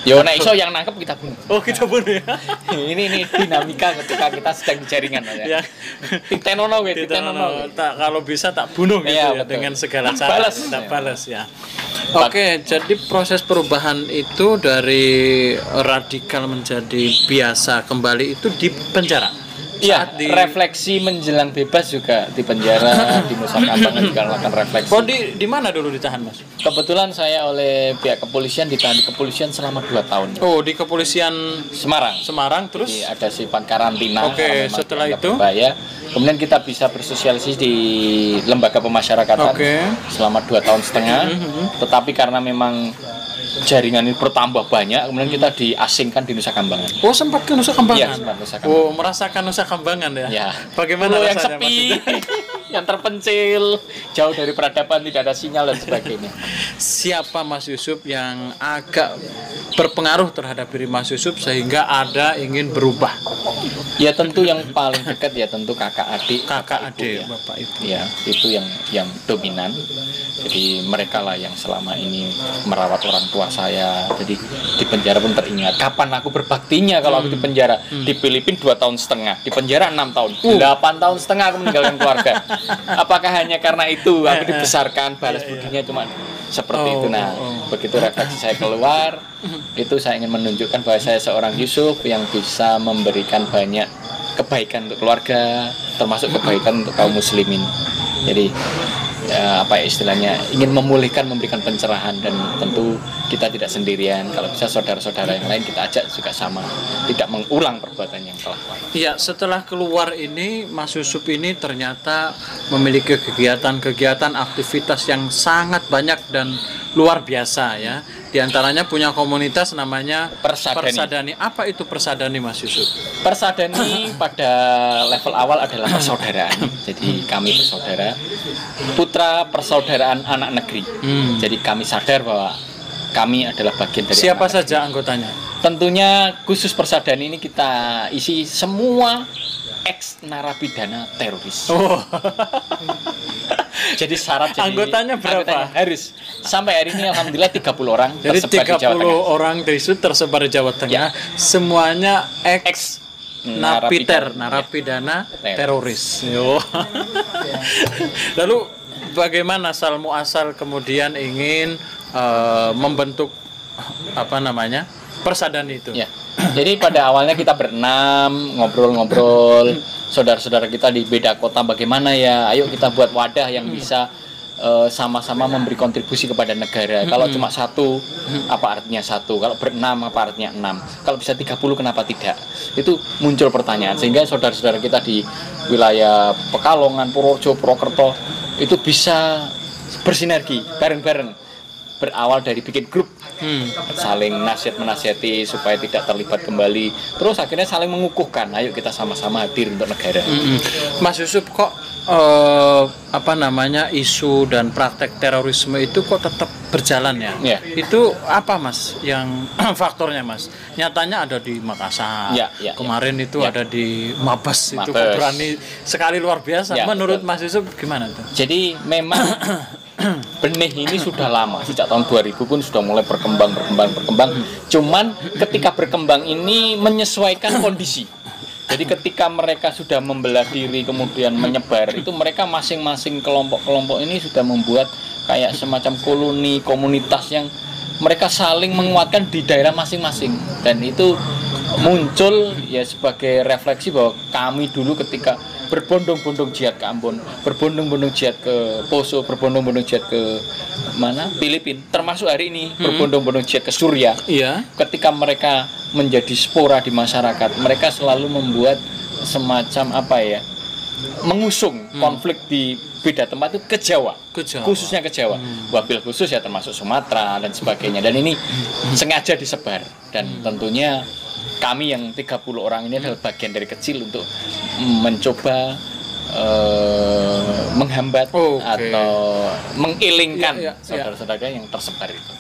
Yo nek iso yang nangkep kita bunuh. Oh, kita bunuh ya. ini dinamika ketika kita sedang di jaringan ya. Titenono gitu, titenono. Kalau bisa tak bunuh gitu ya, dengan segala cara. Tak balas ya. Oke, jadi proses perubahan itu dari radikal menjadi biasa kembali itu di penjara. Iya, refleksi menjelang bebas juga di penjara di Nusa Kambangan juga melakukan refleksi. Oh, di mana dulu ditahan, Mas? Kebetulan saya oleh pihak kepolisian ditahan di kepolisian selama 2 tahun. Oh, di kepolisian Semarang terus? Jadi ada sifat karantina. Oke, setelah itu berbahaya. Kemudian kita bisa bersosialisasi di lembaga pemasyarakatan selama 2,5 tahun. Tetapi karena memang jaringan ini bertambah banyak, kemudian kita diasingkan di Nusa Kambangan. Oh, sempat ke Nusa Kambangan? Iya, sempat Nusa Kambangan. Oh, merasakan Nusa Kambangan ya? Ya. Bagaimana rasanya, yang sepi, yang terpencil, jauh dari peradaban, tidak ada sinyal dan sebagainya. Siapa Mas Yusuf yang agak berpengaruh terhadap diri Mas Yusuf sehingga ada ingin berubah? Ya tentu yang paling dekat ya tentu kakak adik, bapak ibu. Ya, itu yang dominan. Jadi mereka lah yang selama ini merawat orang tua saya. Jadi di penjara pun teringat kapan aku berbaktinya kalau aku di penjara. Di Filipina 2,5 tahun, di penjara 6 tahun, 8 tahun setengah aku meninggalkan keluarga. Apakah hanya karena itu aku dibesarkan, balas budinya cuma seperti itu. Nah, begitu refleksi saya keluar, itu saya ingin menunjukkan bahwa saya seorang Yusuf yang bisa memberikan banyak kebaikan untuk keluarga, termasuk kebaikan untuk kaum muslimin. Jadi apa ya istilahnya, ingin memulihkan, memberikan pencerahan, dan tentu kita tidak sendirian. Kalau bisa saudara-saudara yang lain kita ajak juga sama, tidak mengulang perbuatan yang telah lalu. Iya, setelah keluar ini Mas Yusuf ini ternyata memiliki kegiatan-kegiatan aktivitas yang sangat banyak dan luar biasa ya. Di antaranya punya komunitas namanya Persadani. Apa itu Persadani, Mas Yusuf? Persadani pada level awal adalah persaudaraan. Jadi kami bersaudara, putra persaudaraan anak negeri. Jadi kami sadar bahwa kami adalah bagian dari siapa saja anggotanya? Tentunya khusus Persadani ini kita isi semua ex narapidana teroris. Oh. Jadi syarat anggotanya berapa? Harus sampai hari ini alhamdulillah 30 orang. Jadi 30 orang itu tersebar di Jawa Tengah. Ya. Semuanya ex narapidana teroris. Yo. Lalu bagaimana asal muasal kemudian ingin membentuk Persadani itu? Ya. Jadi pada awalnya kita berenam, ngobrol-ngobrol, saudara-saudara kita di beda kota bagaimana ya, ayo kita buat wadah yang bisa sama-sama memberi kontribusi kepada negara. Kalau cuma satu, apa artinya satu? Kalau berenam, apa artinya 6? Kalau bisa 30, kenapa tidak? Itu muncul pertanyaan, sehingga saudara-saudara kita di wilayah Pekalongan, Purworejo, Purwokerto itu bisa bersinergi bareng-bareng. Berawal dari bikin grup, saling menasihati supaya tidak terlibat kembali, terus akhirnya saling mengukuhkan, ayo kita sama-sama hadir untuk negara. Mas Yusuf, kok isu dan praktek terorisme itu kok tetap berjalan ya? Itu apa Mas yang faktornya Mas? Nyatanya ada di Makassar, kemarin itu ada di Mabes. Itu kok berani sekali, luar biasa. Menurut Mas Yusuf gimana tuh? Jadi memang benih ini sudah lama, sejak tahun 2000 pun sudah mulai berkembang. Cuman ketika berkembang ini menyesuaikan kondisi. Jadi ketika mereka sudah membelah diri kemudian menyebar, itu mereka masing-masing kelompok-kelompok ini sudah membuat kayak semacam koloni, komunitas yang mereka saling menguatkan di daerah masing-masing. Dan itu muncul ya sebagai refleksi bahwa kami dulu ketika berbondong-bondong jihad ke Ambon, berbondong-bondong jihad ke Poso, berbondong-bondong jihad ke Filipina, termasuk hari ini berbondong-bondong jihad ke Suriah. Ketika mereka menjadi spora di masyarakat, mereka selalu membuat semacam mengusung konflik di beda tempat itu ke Jawa. Khususnya ke Jawa. Wabil khusus ya termasuk Sumatera dan sebagainya. Dan ini sengaja disebar, dan tentunya kami yang 30 orang ini adalah bagian dari kecil untuk mencoba menghambat atau mengilingkan saudara-saudara yang tersebar itu.